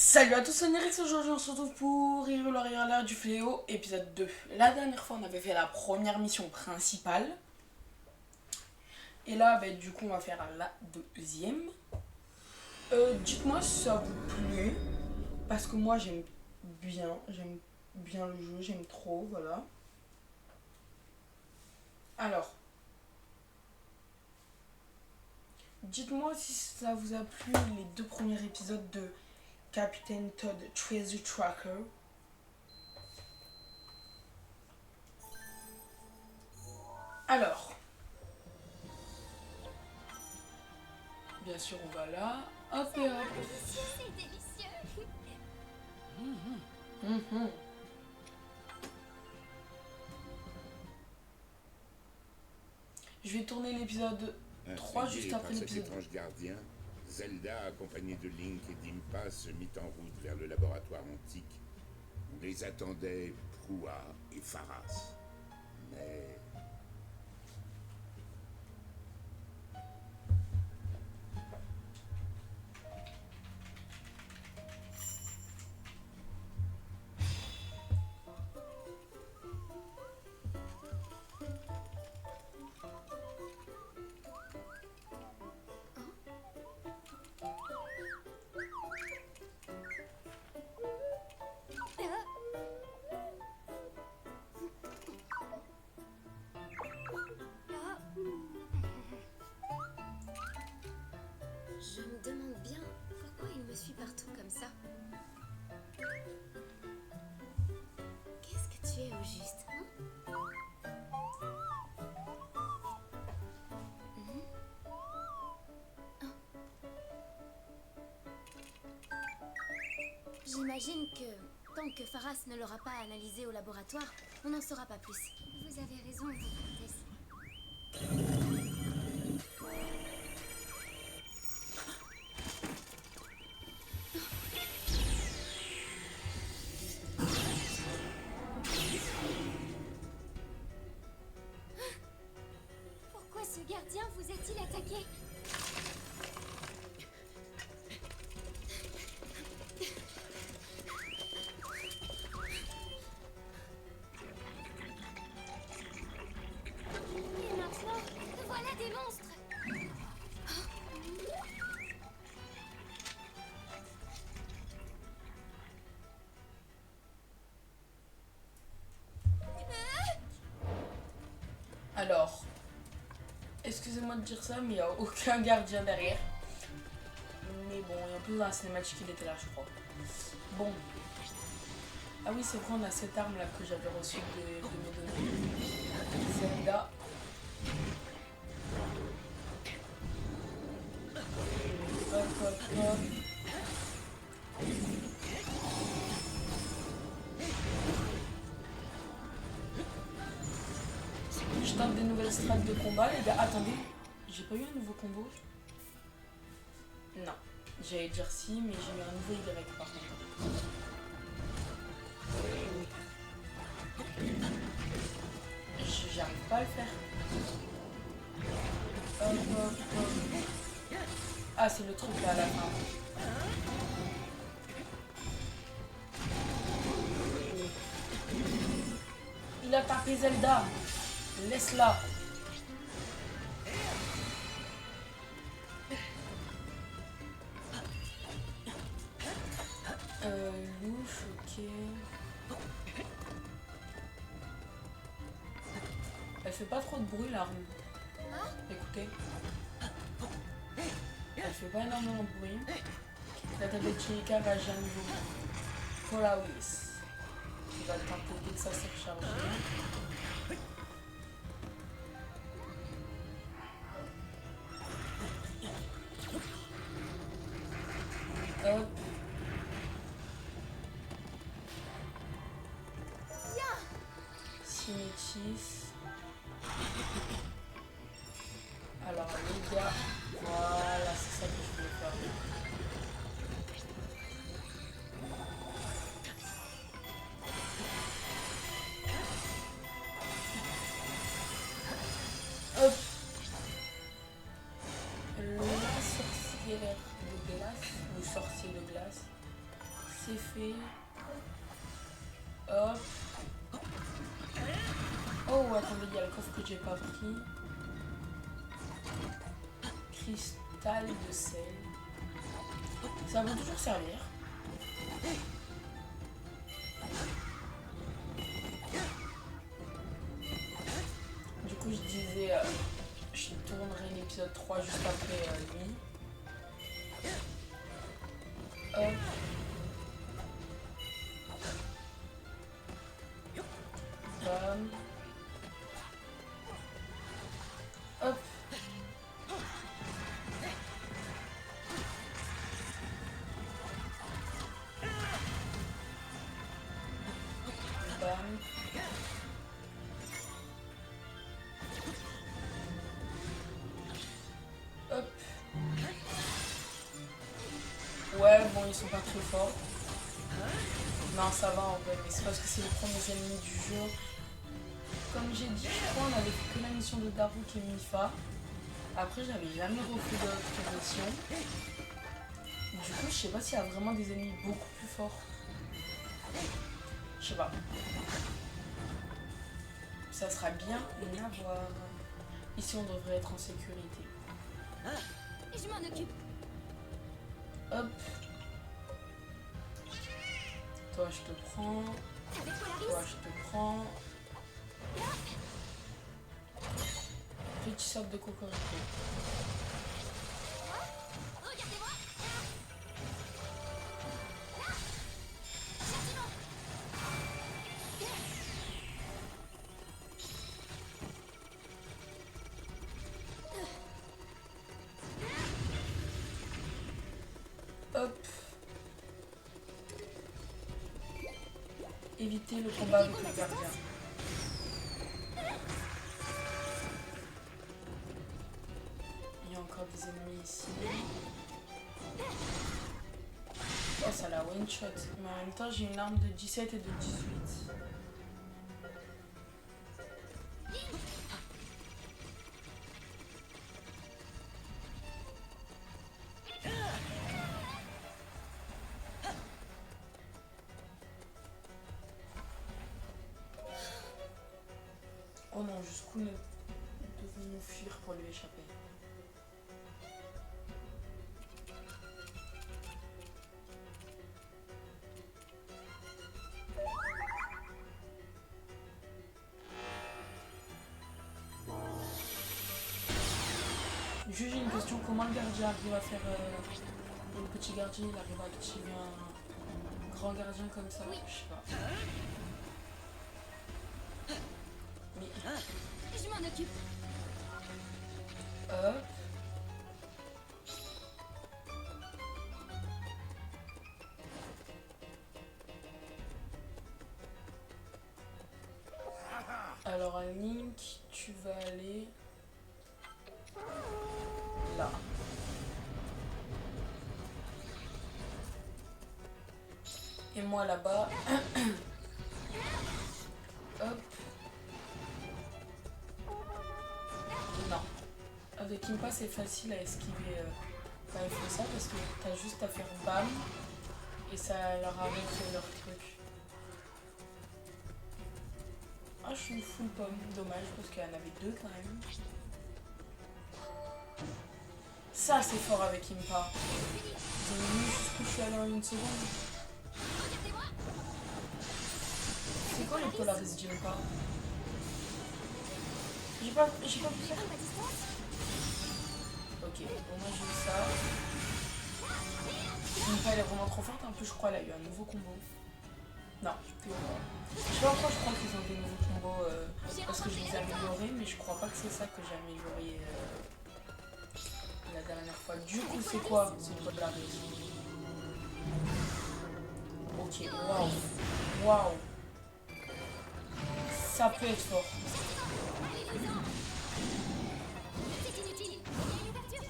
Salut à tous, c'est Nérix, aujourd'hui on se retrouve pour Irularia du Fléau, épisode 2. La dernière fois on avait fait la première mission principale. Et là, du coup on va faire la deuxième. Dites-moi si ça vous plaît, parce que moi j'aime bien le jeu, j'aime trop, voilà. Alors, dites-moi si ça vous a plu les deux premiers épisodes de Captain Todd Treasure Tracker. Alors, bien sûr on va là, hop et hop. C'est délicieux. Mhm. Je vais tourner l'épisode 3 Intrigué juste par après cet l'épisode. étrange gardien, Zelda, accompagnée de Link et d'Impa, se mit en route vers le laboratoire antique. On les attendait Proua et Faras. Mais Je me demande bien pourquoi il me suit partout comme ça. Qu'est-ce que tu es au juste, hein? J'imagine que tant que Faras ne l'aura pas analysé au laboratoire, on n'en saura pas plus. Vous avez raison, Comtesse. Pourquoi ce gardien vous a-t-il attaqué? Et maintenant, voilà des monstres. Alors, excusez-moi de dire ça, mais il n'y a aucun gardien derrière. Mais bon, et en plus dans la cinématique, il était là, je crois. Bon. Ah oui, c'est vrai, on a cette arme là que j'avais reçue de me donner. Zelda. Hop, hop, hop. Je tente des nouvelles strates de combat, les gars. Attendez, j'ai pas eu un nouveau combo? Non. J'allais dire si, mais j'ai eu un nouveau Y par contre. J'arrive pas à le faire. Hop, hop, hop. Ah, c'est le truc là à la fin. Il a tapé Zelda. Laisse-la. Louche, ok. Elle fait pas trop de bruit l'arme. Écoutez. Elle fait pas énormément de bruit. La tablette Chilika va jamais niveau pour la Wiss. Il va tenter dès que ça s'est rechargé. Hop. Cinétis. Alors les gars, voilà, c'est ça que je voulais faire. Hop. La sorcière de glace, ou sorcier de glace. C'est fait. Hop. Oh, attendez, il y a le coffre que j'ai pas pris. Cristal de sel. Ça va toujours servir. Du coup, je disais, je tournerai l'épisode 3 juste après lui. Hop. Bam. Hop. Bam. Hop. Ouais, bon, ils sont pas très forts. Non, ça va en vrai, mais c'est parce que c'est les premiers ennemis du jeu. Comme j'ai dit, je crois on avait fait que la mission de Daruk et Mifa. Après, j'avais jamais refait d'autres missions. Du coup, je sais pas s'il y a vraiment des ennemis beaucoup plus forts. Je sais pas. Ça sera bien à voir. Ici, on devrait être en sécurité. Je m'en occupe. Hop. Toi, je te prends. Avec Toi, Polaris. je te prends. Petit sac de cocorico. Regardez-moi. Hop. Éviter le combat avec le gardien. Il y a encore des ennemis ici. Oh, ça la one shot. Mais en même temps, j'ai une arme de 17 et de 18. Oh non, jusqu'où nous devons nous fuir pour lui échapper. Juste j'ai une question, comment le gardien arrive à faire... le petit gardien, il arrive à activer un grand gardien comme ça? Oui. Je sais pas. Mais... Je m'en occupe. Hop. Alors Link, tu vas aller là. Et moi là-bas. Hop. Non. Avec Impa c'est facile à esquiver quand ils font ça parce que t'as juste à faire bam et ça leur arrête leur truc. Ah, je suis une full pomme, dommage parce qu'il y en avait deux quand même. Ça c'est fort avec Impa. Vous avez vu jusqu'où je suis allée en une seconde. C'est quoi les Polaris d'Impa? J'ai pas pu faire. Ok, bon moi j'ai eu ça. Impa elle est vraiment trop forte, en plus je crois elle a eu un nouveau combo. Non, toujours pas. Je sais pas pourquoi je crois qu'ils ont des nouveaux combos parce que je les ai améliorés, mais je crois pas que c'est ça que j'ai amélioré la dernière fois. Du coup c'est quoi? C'est le Polaris. Ok, waouh. Waouh. Ça peut être fort. C'est inutile. Il y a une ouverture.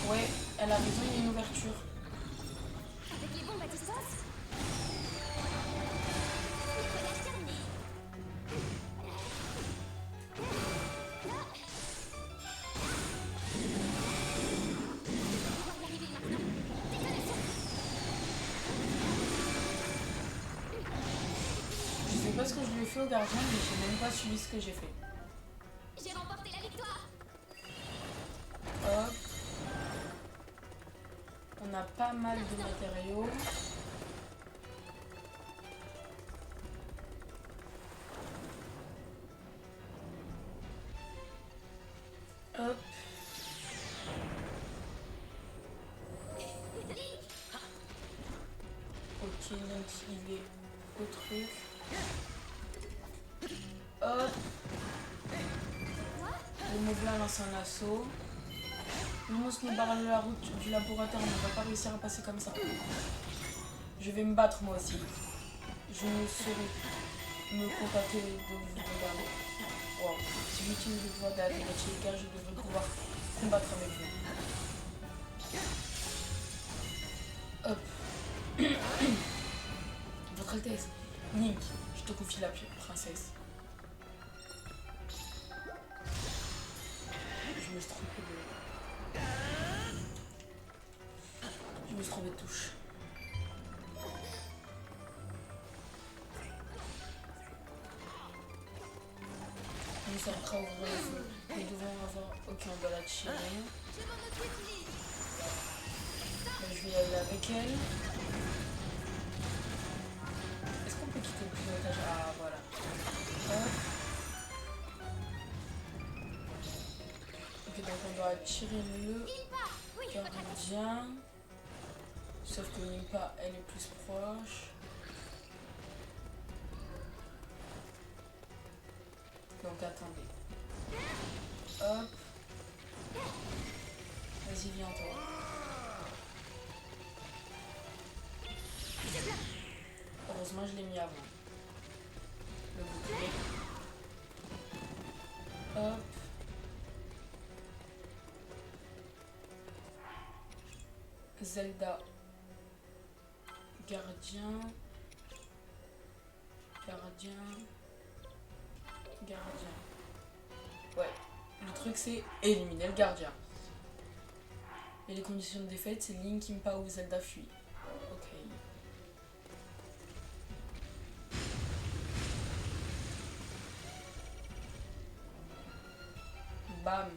Ouais, elle a raison, il y a une ouverture. Avec les bombes à distance. Nettoyage terminé. On va y arriver maintenant. Détonation. ce que je lui ai fait au gardien, mais j'ai même pas suivi ce que j'ai fait. J'ai remporté la victoire. Hop. On a pas mal de matériaux. Hop. Ok, donc il est au truc. Hop. Le mouvement lance un assaut. Le monstre nous barre la route du laboratoire, on ne va pas réussir à passer comme ça. Je vais me battre moi aussi. Je ne saurais me contenter de vous regarder. Wow. Si j'utilise le pouvoir de la Chica, je devrais pouvoir combattre avec vous. Hop. Votre Altesse, Link, je te confie la princesse. Je me suis trompé de... Je me suis trompé de touche. Nous sommes prêts à ouvrir le feu. Nous devons avoir... Ok, on doit la tirer. Donc, je vais y aller avec elle. Est-ce qu'on peut quitter le pilotage? Ah, voilà. Hop. Ok, donc on doit tirer le gardien. Sauf que Nimpa, elle est plus proche. Donc attendez. Hop. Vas-y, viens toi. Heureusement, je l'ai mis avant. Le bouclier. Hop. Zelda. Gardien. Gardien. Gardien. Ouais. Le truc, c'est éliminer le gardien. Et les conditions de défaite, c'est Link, Impa ou Zelda fuit. Ok. Bam.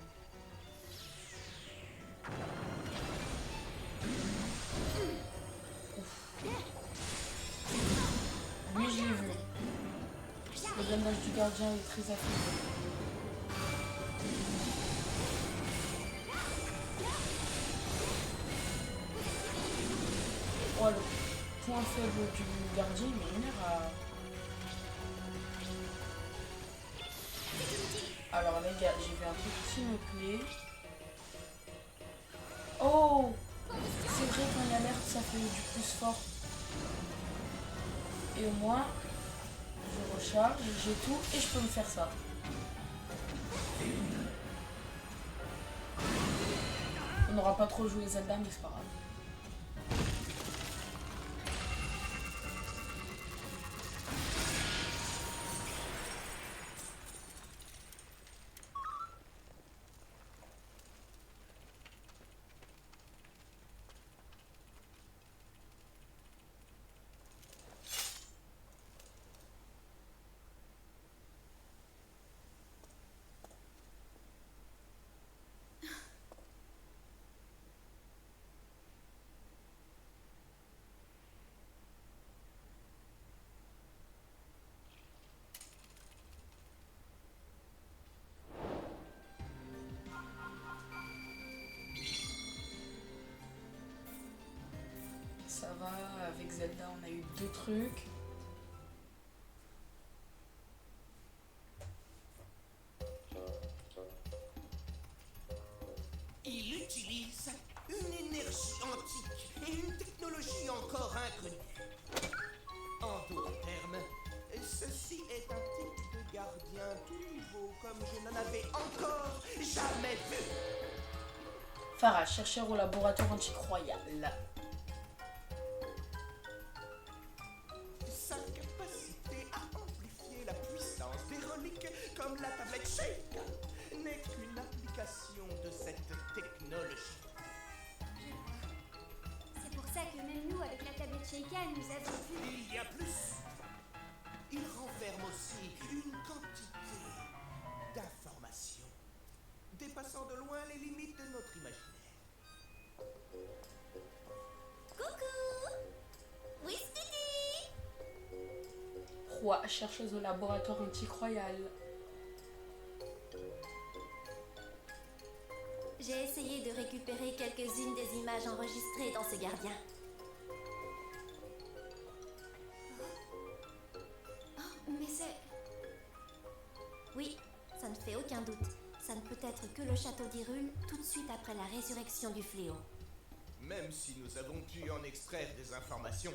Lui, je l'ai vu. Le blindage du gardien est très affaibli. Oh, le point faible du gardien, il m'énerve à... Alors les gars, j'ai vu un truc qui me plaît. Oh, c'est vrai, quand il y a l'alerte, ça fait du plus fort. Et au moins, je recharge, j'ai tout et je peux me faire ça. On n'aura pas trop joué Zelda, mais c'est pas grave. Ça va, avec Zelda, on a eu 2 trucs. Il utilise une énergie antique et une technologie encore inconnue. En d'autres termes, ceci est un type de gardien tout nouveau comme je n'en avais encore jamais vu. Farah, chercheur au laboratoire antique royal. Sa capacité à amplifier la puissance des reliques comme la tablette Sheikah n'est qu'une application de cette technologie. C'est pour ça que même nous, avec la tablette Sheikah, nous avons vu... Il y a plus. Il renverse renferme aussi une quantité d'informations dépassant de loin les limites de notre imaginaire. Coucou! Oui, Stevie! Roi, chercheuse au laboratoire antique royal. J'ai essayé de récupérer quelques-unes des images enregistrées dans ce gardien. Oh, mais c'est... Oui, ça ne fait aucun doute. Ça ne peut être que le château d'Hyrule tout de suite après la résurrection du fléau. Même si nous avons pu en extraire des informations,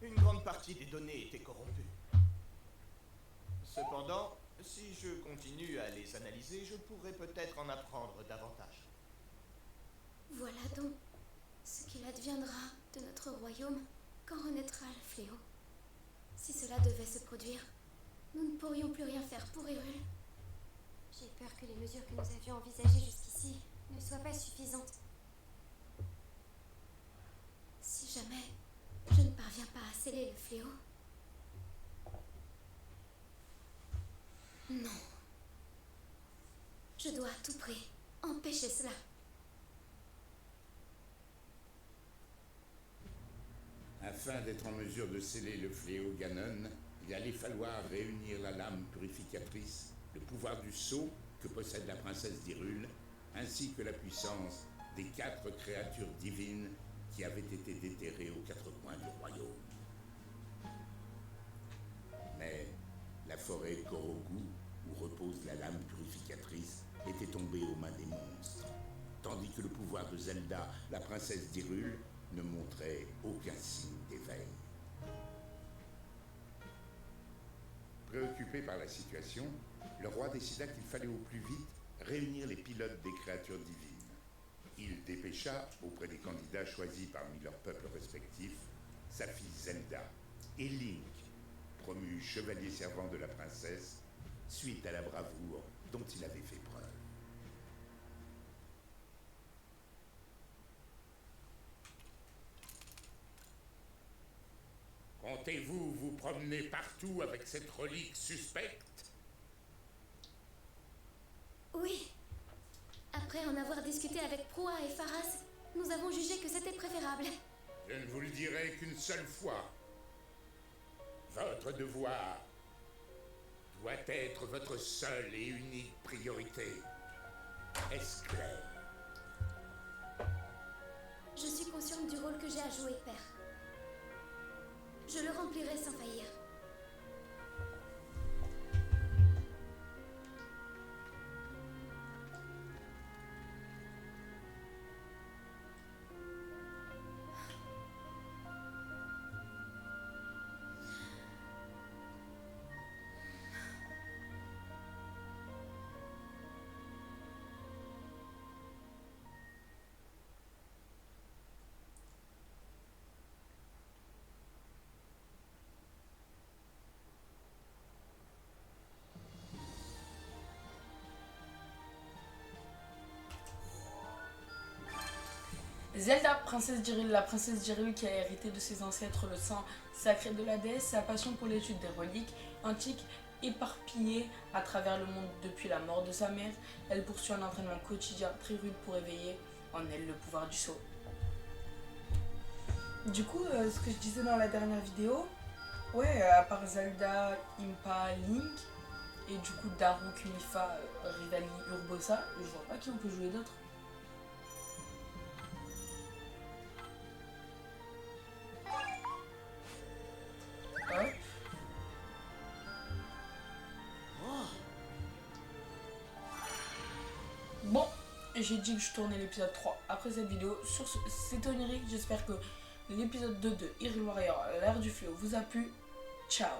une grande partie des données étaient corrompues. Cependant, si je continue à les analyser, je pourrais peut-être en apprendre davantage. Voilà donc ce qu'il adviendra de notre royaume quand renaîtra le fléau. Si cela devait se produire, nous ne pourrions plus rien faire pour Hyrule. J'ai peur que les mesures que nous avions envisagées jusqu'ici ne soient pas suffisantes. Si jamais je ne parviens pas à sceller le fléau... Non. Je dois à tout prix empêcher cela. Afin d'être en mesure de sceller le fléau Ganon, il allait falloir réunir la lame purificatrice, le pouvoir du sceau que possède la princesse d'Hyrule, ainsi que la puissance des 4 créatures divines qui avaient été déterrées aux 4 coins du royaume. Mais la forêt Korogu, où repose la lame purificatrice, était tombée aux mains des monstres, tandis que le pouvoir de Zelda, la princesse d'Hyrule, ne montrait aucun signe d'éveil. Préoccupé par la situation, le roi décida qu'il fallait au plus vite réunir les pilotes des créatures divines. Il dépêcha, auprès des candidats choisis parmi leurs peuples respectifs, sa fille Zelda et Link, promu chevalier servant de la princesse, suite à la bravoure dont il avait fait preuve. Comptez-vous vous promener partout avec cette relique suspecte? Oui. Après en avoir discuté avec Proa et Faras, nous avons jugé que c'était préférable. Je ne vous le dirai qu'une seule fois. Votre devoir doit être votre seule et unique priorité. Est-ce clair? Je suis consciente du rôle que j'ai à jouer, père. Je le remplirai sans faillir. Zelda, princesse d'Hyrule, la princesse d'Hyrule qui a hérité de ses ancêtres le sang sacré de la déesse, sa passion pour l'étude des reliques antiques éparpillées à travers le monde depuis la mort de sa mère, elle poursuit un entraînement quotidien très rude pour éveiller en elle le pouvoir du sceau. Du coup, ce que je disais dans la dernière vidéo, ouais, à part Zelda, Impa, Link, et du coup Daruk, Mifa, Rivali, Urbosa, je vois pas qui on peut jouer d'autre. Hop. Bon, j'ai dit que je tournais l'épisode 3 après cette vidéo. Sur ce, c'était onirique. J'espère que l'épisode 2 de Hyrule Warrior, l'ère du fléau, vous a plu. Ciao.